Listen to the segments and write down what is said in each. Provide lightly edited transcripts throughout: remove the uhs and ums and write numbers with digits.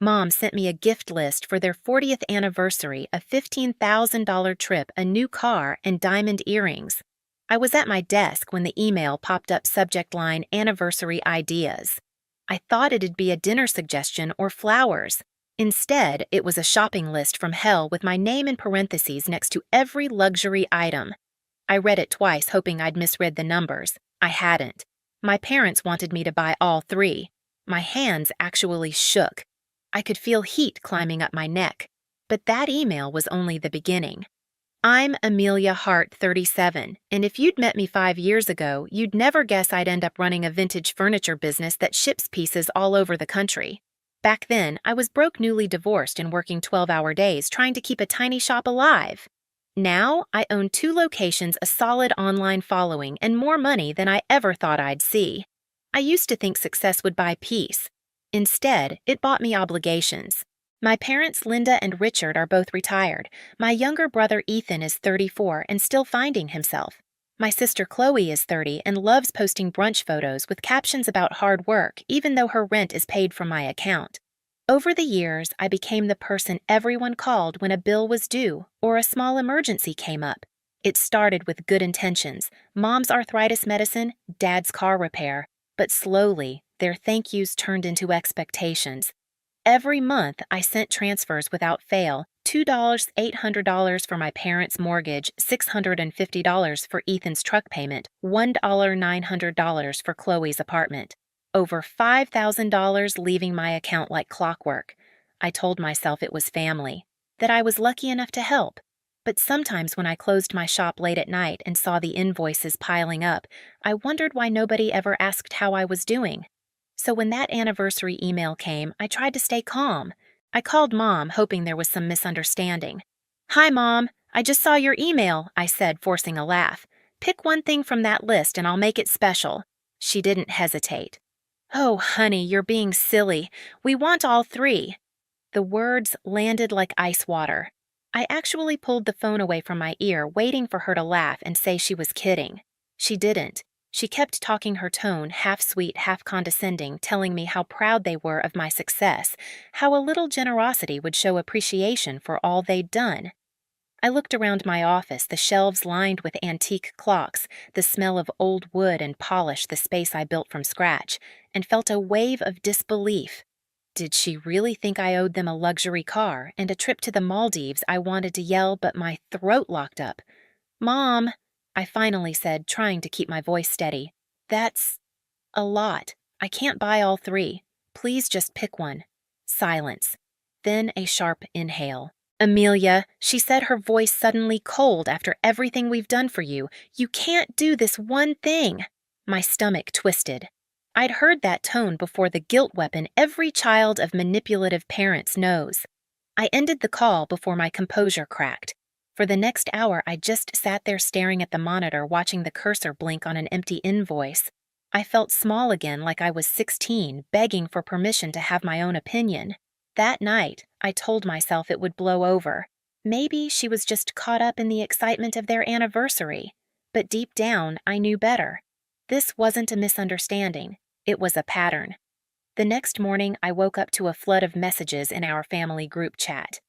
Mom sent me a gift list for their 40th anniversary, a $15,000 trip, a new car, and diamond earrings. I was at my desk when the email popped up subject line Anniversary Ideas. I thought it'd be a dinner suggestion or flowers. Instead, it was a shopping list from hell with my name in parentheses next to every luxury item. I read it twice, hoping I'd misread the numbers. I hadn't. My parents wanted me to buy all three. My hands actually shook. I could feel heat climbing up my neck. But that email was only the beginning. I'm Amelia Hart, 37, and if you'd met me 5 years ago, you'd never guess I'd end up running a vintage furniture business that ships pieces all over the country. Back then, I was broke, newly divorced, and working 12-hour days trying to keep a tiny shop alive. Now, I own 2 locations, a solid online following, and more money than I ever thought I'd see. I used to think success would buy peace. Instead, it bought me obligations. My parents, Linda and Richard, are both retired. My younger brother, Ethan, is 34 and still finding himself. My sister, Chloe, is 30 and loves posting brunch photos with captions about hard work, even though her rent is paid from my account. Over the years, I became the person everyone called when a bill was due or a small emergency came up. It started with good intentions, mom's arthritis medicine, dad's car repair, but slowly, their thank yous turned into expectations. Every month, I sent transfers without fail, $2, $800 for my parents' mortgage, $650 for Ethan's truck payment, $1, $900 for Chloe's apartment. Over $5,000 leaving my account like clockwork. I told myself it was family, that I was lucky enough to help. But sometimes when I closed my shop late at night and saw the invoices piling up, I wondered why nobody ever asked how I was doing. So when that anniversary email came, I tried to stay calm. I called Mom, hoping there was some misunderstanding. "Hi, Mom. I just saw your email," I said, forcing a laugh. "Pick one thing from that list and I'll make it special." She didn't hesitate. "Oh, honey, you're being silly. We want all three." The words landed like ice water. I actually pulled the phone away from my ear, waiting for her to laugh and say she was kidding. She didn't. She kept talking, her tone, half sweet, half condescending, telling me how proud they were of my success, how a little generosity would show appreciation for all they'd done. I looked around my office, the shelves lined with antique clocks, the smell of old wood and polish, the space I built from scratch, and felt a wave of disbelief. Did she really think I owed them a luxury car and a trip to the Maldives? I wanted to yell, but my throat locked up. "Mom," I finally said, trying to keep my voice steady. "That's a lot. I can't buy all three. Please just pick one." Silence. Then a sharp inhale. "Amelia," she said, her voice suddenly cold, "after everything we've done for you, you can't do this one thing." My stomach twisted. I'd heard that tone before, the guilt weapon every child of manipulative parents knows. I ended the call before my composure cracked. For the next hour, I just sat there staring at the monitor, watching the cursor blink on an empty invoice. I felt small again, like I was 16, begging for permission to have my own opinion. That night, I told myself it would blow over. Maybe she was just caught up in the excitement of their anniversary. But deep down, I knew better. This wasn't a misunderstanding. It was a pattern. The next morning, I woke up to a flood of messages in our family group chat.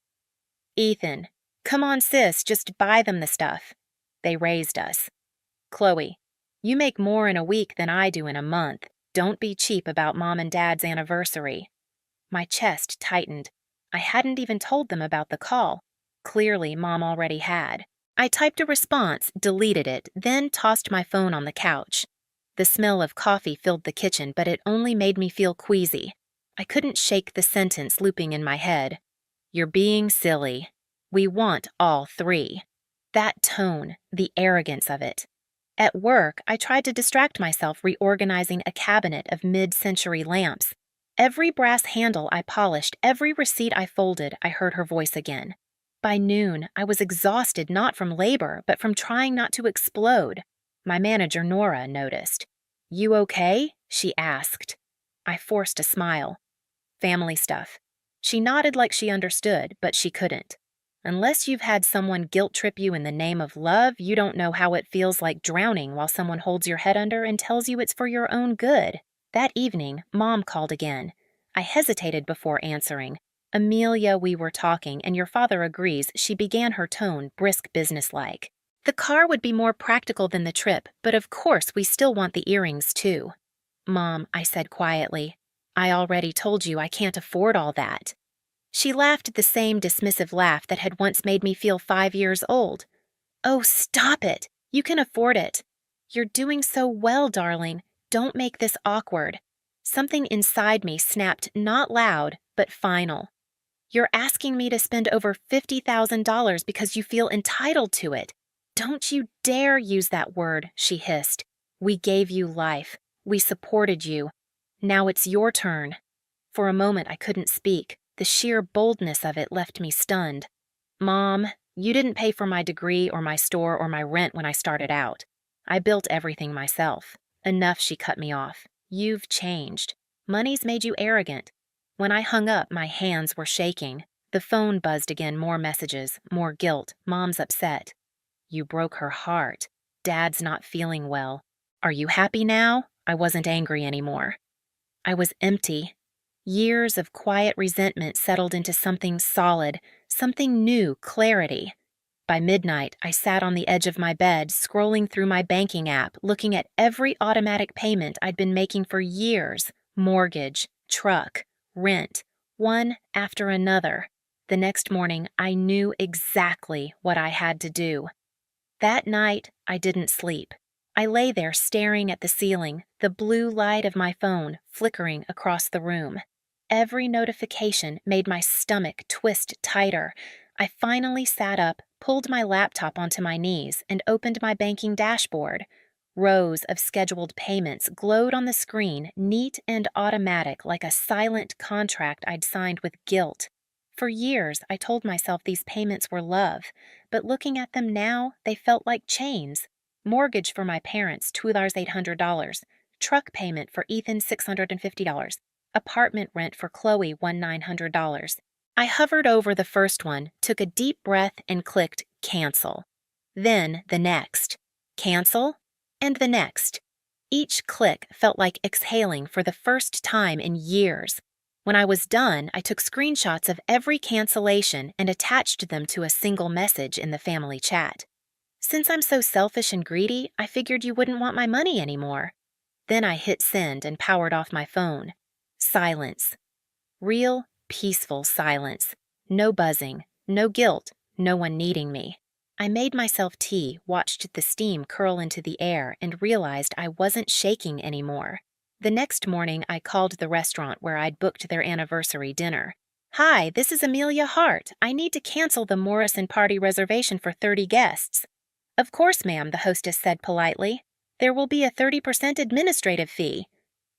"Ethan, come on sis, just buy them the stuff." They raised us. "Chloe, you make more in a week than I do in a month. Don't be cheap about Mom and Dad's anniversary." My chest tightened. I hadn't even told them about the call. Clearly, Mom already had. I typed a response, deleted it, then tossed my phone on the couch. The smell of coffee filled the kitchen, but it only made me feel queasy. I couldn't shake the sentence looping in my head. "You're being silly. We want all three." That tone, the arrogance of it. At work, I tried to distract myself reorganizing a cabinet of mid-century lamps. Every brass handle I polished, every receipt I folded, I heard her voice again. By noon, I was exhausted not from labor, but from trying not to explode. My manager, Nora, noticed. "You okay?" she asked. I forced a smile. "Family stuff." She nodded like she understood, but she couldn't. Unless you've had someone guilt-trip you in the name of love, you don't know how it feels like drowning while someone holds your head under and tells you it's for your own good. That evening, Mom called again. I hesitated before answering. Amelia, we were talking, and your father agrees, she began her tone, brisk businesslike. The car would be more practical than the trip, but of course we still want the earrings too. Mom, I said quietly, I already told you I can't afford all that. She laughed the same dismissive laugh that had once made me feel 5 years old. Oh, stop it! You can afford it. You're doing so well, darling. Don't make this awkward. Something inside me snapped not loud, but final. You're asking me to spend over $50,000 because you feel entitled to it. Don't you dare use that word, she hissed. We gave you life. We supported you. Now it's your turn. For a moment I couldn't speak. The sheer boldness of it left me stunned. Mom, you didn't pay for my degree or my store or my rent when I started out. I built everything myself. Enough, she cut me off. You've changed. Money's made you arrogant. When I hung up, my hands were shaking. The phone buzzed again, more messages, more guilt. Mom's upset. You broke her heart. Dad's not feeling well. Are you happy now? I wasn't angry anymore. I was empty. Years of quiet resentment settled into something solid, something new, clarity. By midnight, I sat on the edge of my bed, scrolling through my banking app, looking at every automatic payment I'd been making for years. Mortgage, truck, rent, one after another. The next morning, I knew exactly what I had to do. That night, I didn't sleep. I lay there staring at the ceiling, the blue light of my phone flickering across the room. Every notification made my stomach twist tighter. I finally sat up, pulled my laptop onto my knees, and opened my banking dashboard. Rows of scheduled payments glowed on the screen, neat and automatic, like a silent contract I'd signed with guilt. For years, I told myself these payments were love, but looking at them now, they felt like chains. Mortgage for my parents, $2,800. Truck payment for Ethan, $650. Apartment rent for Chloe, $1,900. I hovered over the first one, took a deep breath, and clicked cancel. Then the next. Cancel, and the next. Each click felt like exhaling for the first time in years. When I was done, I took screenshots of every cancellation and attached them to a single message in the family chat. Since I'm so selfish and greedy, I figured you wouldn't want my money anymore. Then I hit send and powered off my phone. Silence. Real, peaceful silence. No buzzing, no guilt, no one needing me. I made myself tea, watched the steam curl into the air, and realized I wasn't shaking anymore. The next morning, I called the restaurant where I'd booked their anniversary dinner. Hi, this is Amelia Hart. I need to cancel the Morrison party reservation for 30 guests. Of course, ma'am, the hostess said politely. There will be a 30% administrative fee.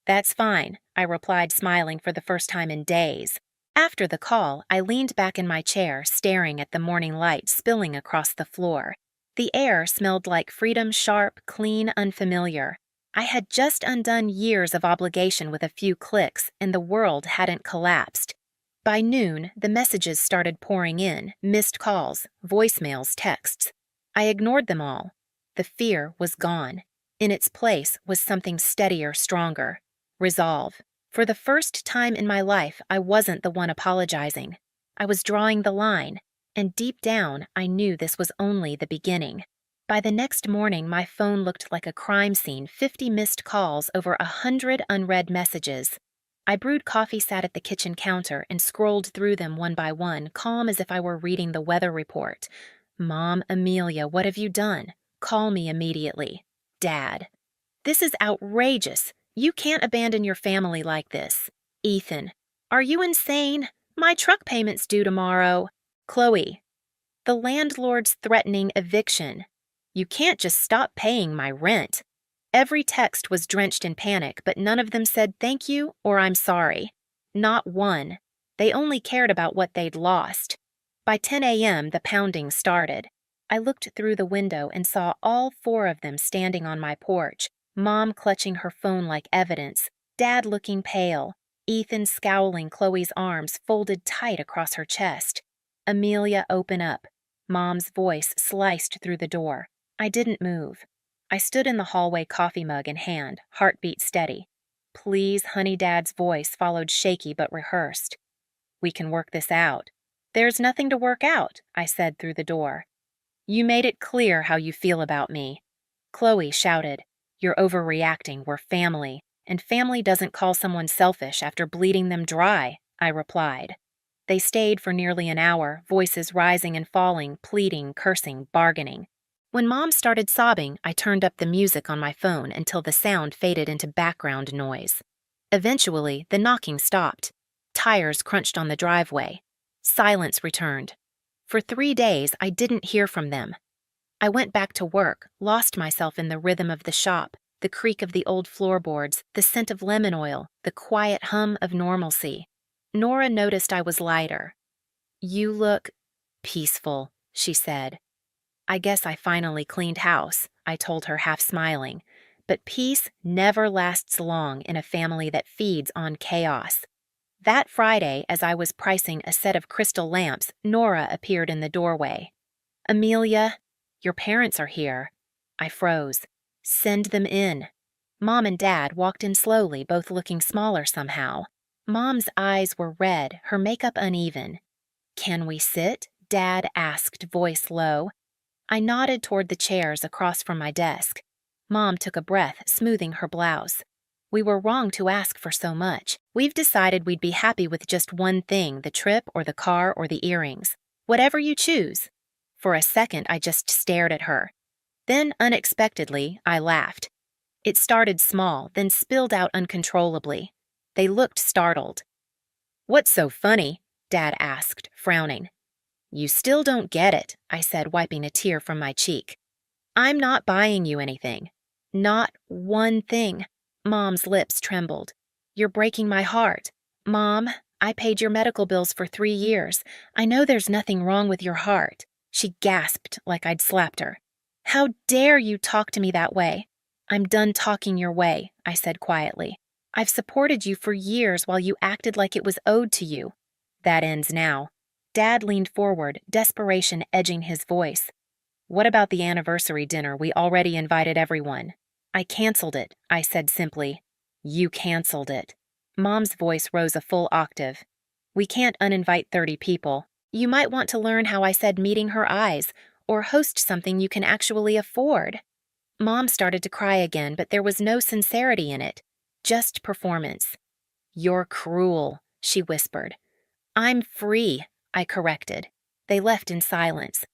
That's fine, I replied, smiling for the first time in days. After the call, I leaned back in my chair, staring at the morning light spilling across the floor. The air smelled like freedom, sharp, clean, unfamiliar. I had just undone years of obligation with a few clicks, and the world hadn't collapsed. By noon, the messages started pouring in, missed calls, voicemails, texts. I ignored them all. The fear was gone. In its place was something steadier, stronger. Resolve. For the first time in my life, I wasn't the one apologizing. I was drawing the line, and deep down, I knew this was only the beginning. By the next morning, my phone looked like a crime scene, 50 missed calls, over 100 unread messages. I brewed coffee, sat at the kitchen counter, and scrolled through them one by one, calm as if I were reading the weather report. Mom, Amelia, what have you done? Call me immediately. Dad. This is outrageous. You can't abandon your family like this. Ethan. Are you insane? My truck payment's due tomorrow. Chloe. The landlord's threatening eviction. You can't just stop paying my rent. Every text was drenched in panic, but none of them said thank you or I'm sorry. Not one. They only cared about what they'd lost. By 10 a.m., the pounding started. I looked through the window and saw all 4 of them standing on my porch, Mom clutching her phone like evidence, Dad looking pale, Ethan scowling, Chloe's arms folded tight across her chest. Amelia, open up. Mom's voice sliced through the door. I didn't move. I stood in the hallway, coffee mug in hand, heartbeat steady. Please, honey, Dad's voice followed shaky but rehearsed. We can work this out. There's nothing to work out, I said through the door. You made it clear how you feel about me. Chloe shouted. You're overreacting, we're family, and family doesn't call someone selfish after bleeding them dry, I replied. They stayed for nearly an hour, voices rising and falling, pleading, cursing, bargaining. When Mom started sobbing, I turned up the music on my phone until the sound faded into background noise. Eventually, the knocking stopped. Tires crunched on the driveway. Silence returned. For 3 days, I didn't hear from them. I went back to work, lost myself in the rhythm of the shop, the creak of the old floorboards, the scent of lemon oil, the quiet hum of normalcy. Nora noticed I was lighter. You look peaceful, she said. I guess I finally cleaned house, I told her, half smiling. But peace never lasts long in a family that feeds on chaos. That Friday, as I was pricing a set of crystal lamps, Nora appeared in the doorway. Amelia, your parents are here. I froze. Send them in. Mom and Dad walked in slowly, both looking smaller somehow. Mom's eyes were red, her makeup uneven. Can we sit? Dad asked, voice low. I nodded toward the chairs across from my desk. Mom took a breath, smoothing her blouse. We were wrong to ask for so much. We've decided we'd be happy with just one thing, the trip or the car or the earrings. Whatever you choose. For a second, I just stared at her. Then, unexpectedly, I laughed. It started small, then spilled out uncontrollably. They looked startled. What's so funny? Dad asked, frowning. You still don't get it, I said, wiping a tear from my cheek. I'm not buying you anything. Not one thing. Mom's lips trembled. You're breaking my heart. Mom, I paid your medical bills for 3 years. I know there's nothing wrong with your heart. She gasped like I'd slapped her. How dare you talk to me that way? I'm done talking your way, I said quietly. I've supported you for years while you acted like it was owed to you. That ends now. Dad leaned forward, desperation edging his voice. What about the anniversary dinner? We already invited everyone. I canceled it, I said simply. You canceled it. Mom's voice rose a full octave. We can't uninvite 30 people. You might want to learn how I said meeting her eyes, or host something you can actually afford. Mom started to cry again, but there was no sincerity in it, just performance. You're cruel, she whispered. I'm free, I corrected. They left in silence.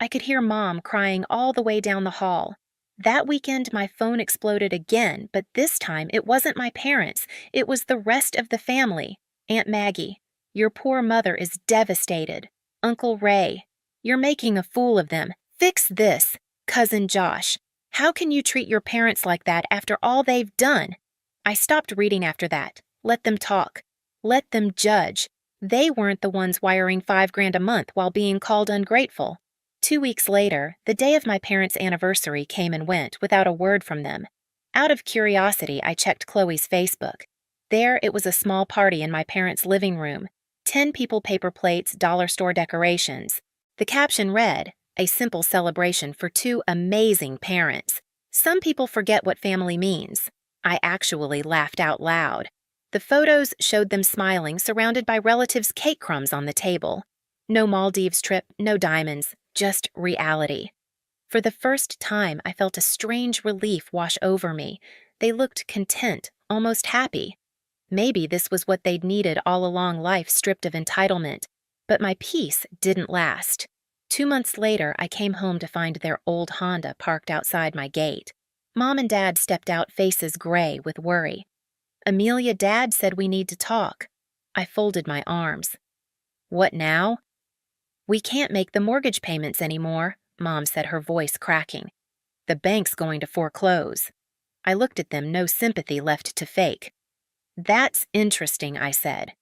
I could hear Mom crying all the way down the hall. That weekend, my phone exploded again, but this time it wasn't my parents. It was the rest of the family. Aunt Maggie, your poor mother is devastated. Uncle Ray, you're making a fool of them. Fix this. Cousin Josh, how can you treat your parents like that after all they've done? I stopped reading after that. Let them talk. Let them judge. They weren't the ones wiring $5,000 a month while being called ungrateful. 2 weeks later, the day of my parents' anniversary came and went without a word from them. Out of curiosity, I checked Chloe's Facebook. There, it was a small party in my parents' living room. 10 people, paper plates, dollar store decorations. The caption read, a simple celebration for 2 amazing parents. Some people forget what family means. I actually laughed out loud. The photos showed them smiling, surrounded by relatives' cake crumbs on the table. No Maldives trip, no diamonds, just reality. For the first time, I felt a strange relief wash over me. They looked content, almost happy. Maybe this was what they'd needed all along, life stripped of entitlement. But my peace didn't last. 2 months later, I came home to find their old Honda parked outside my gate. Mom and Dad stepped out, faces gray with worry. Amelia, Dad said we need to talk. I folded my arms. What now? We can't make the mortgage payments anymore, Mom said, her voice cracking. The bank's going to foreclose. I looked at them, no sympathy left to fake. That's interesting, I said.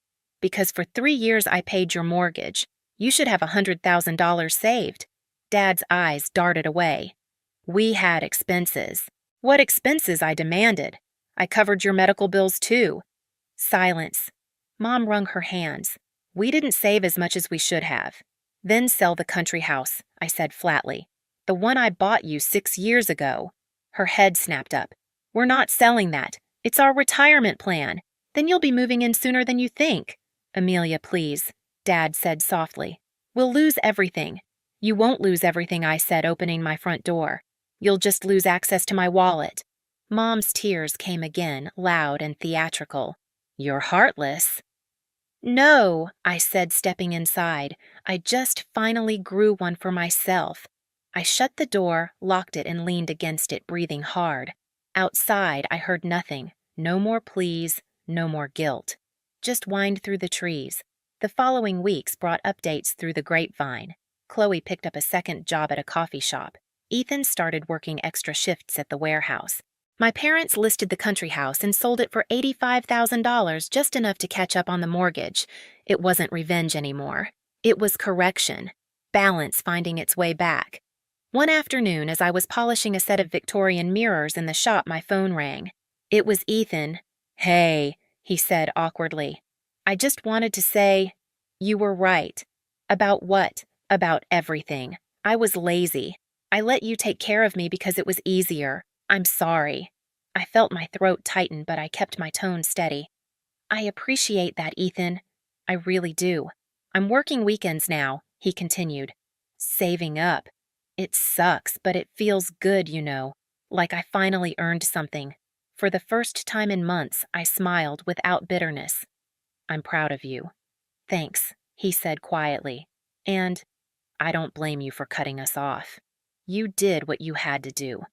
Because for 3 years I paid your mortgage. You should have $100,000 saved. Dad's eyes darted away. We had expenses. What expenses? I demanded. I covered your medical bills too. Silence. Mom wrung her hands. We didn't save as much as we should have. Then sell the country house, I said flatly. The one I bought you 6 years ago. Her head snapped up. We're not selling that. It's our retirement plan. Then you'll be moving in sooner than you think. Amelia, please, Dad said softly. We'll lose everything. You won't lose everything, I said, opening my front door. You'll just lose access to my wallet. Mom's tears came again, loud and theatrical. You're heartless. No, I said, stepping inside. I just finally grew one for myself. I shut the door, locked it, and leaned against it, breathing hard. Outside, I heard nothing. No more pleas, no more guilt. Just whined through the trees. The following weeks brought updates through the grapevine. Chloe picked up a second job at a coffee shop. Ethan started working extra shifts at the warehouse. My parents listed the country house and sold it for $85,000, just enough to catch up on the mortgage. It wasn't revenge anymore. It was correction. Balance finding its way back. One afternoon, as I was polishing a set of Victorian mirrors in the shop, my phone rang. It was Ethan. Hey, he said awkwardly. I just wanted to say, you were right. About what? About everything. I was lazy. I let you take care of me because it was easier. I'm sorry. I felt my throat tighten, but I kept my tone steady. I appreciate that, Ethan. I really do. I'm working weekends now, he continued. Saving up. It sucks, but it feels good, you know, like I finally earned something. For the first time in months, I smiled without bitterness. I'm proud of you. Thanks, he said quietly. And I don't blame you for cutting us off. You did what you had to do.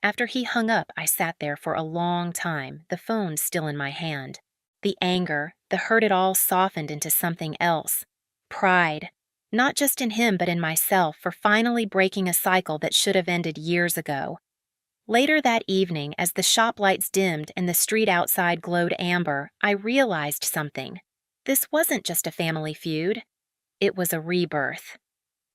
After he hung up, I sat there for a long time, the phone still in my hand. The anger, the hurt, it all softened into something else. Pride. Not just in him, but in myself, for finally breaking a cycle that should have ended years ago. Later that evening, as the shop lights dimmed and the street outside glowed amber, I realized something. This wasn't just a family feud. It was a rebirth.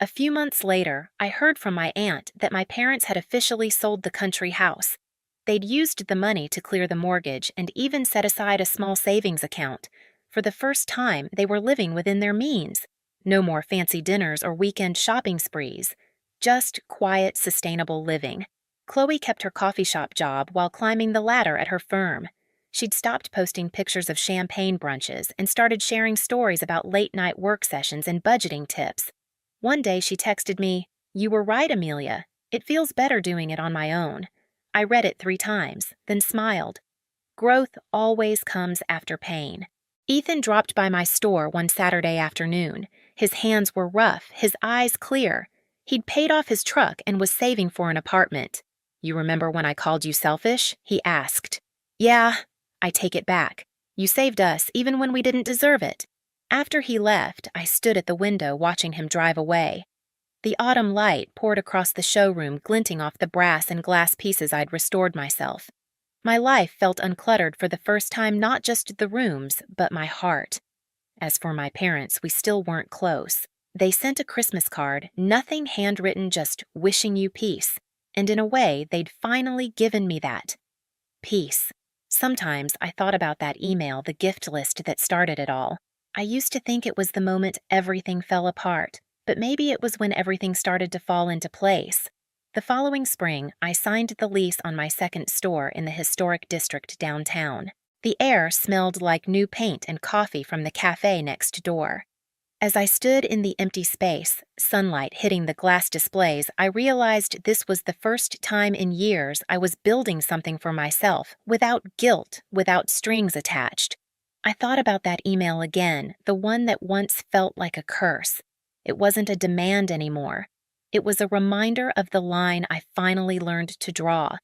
A few months later, I heard from my aunt that my parents had officially sold the country house. They'd used the money to clear the mortgage and even set aside a small savings account. For the first time, they were living within their means. No more fancy dinners or weekend shopping sprees. Just quiet, sustainable living. Chloe kept her coffee shop job while climbing the ladder at her firm. She'd stopped posting pictures of champagne brunches and started sharing stories about late-night work sessions and budgeting tips. One day she texted me, "You were right, Amelia. It feels better doing it on my own." I read it 3 times, then smiled. Growth always comes after pain. Ethan dropped by my store one Saturday afternoon. His hands were rough, his eyes clear. He'd paid off his truck and was saving for an apartment. "You remember when I called you selfish?" he asked. "Yeah, I take it back. You saved us even when we didn't deserve it." After he left, I stood at the window watching him drive away. The autumn light poured across the showroom, glinting off the brass and glass pieces I'd restored myself. My life felt uncluttered for the first time, not just the rooms, but my heart. As for my parents, we still weren't close. They sent a Christmas card, nothing handwritten, just wishing you peace. And in a way, they'd finally given me that. Peace. Sometimes I thought about that email, the gift list that started it all. I used to think it was the moment everything fell apart, but maybe it was when everything started to fall into place. The following spring, I signed the lease on my second store in the historic district downtown. The air smelled like new paint and coffee from the cafe next door. As I stood in the empty space, sunlight hitting the glass displays, I realized this was the first time in years I was building something for myself, without guilt, without strings attached. I thought about that email again, the one that once felt like a curse. It wasn't a demand anymore. It was a reminder of the line I finally learned to draw.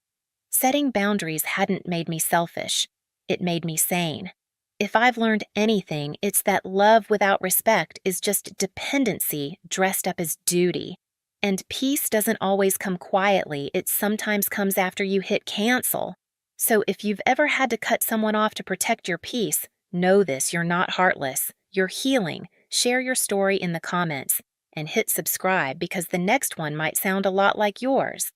Setting boundaries hadn't made me selfish. It made me sane. If I've learned anything, it's that love without respect is just dependency dressed up as duty. And peace doesn't always come quietly, it sometimes comes after you hit cancel. So if you've ever had to cut someone off to protect your peace, know this: you're not heartless. You're healing. Share your story in the comments. And hit subscribe because the next one might sound a lot like yours.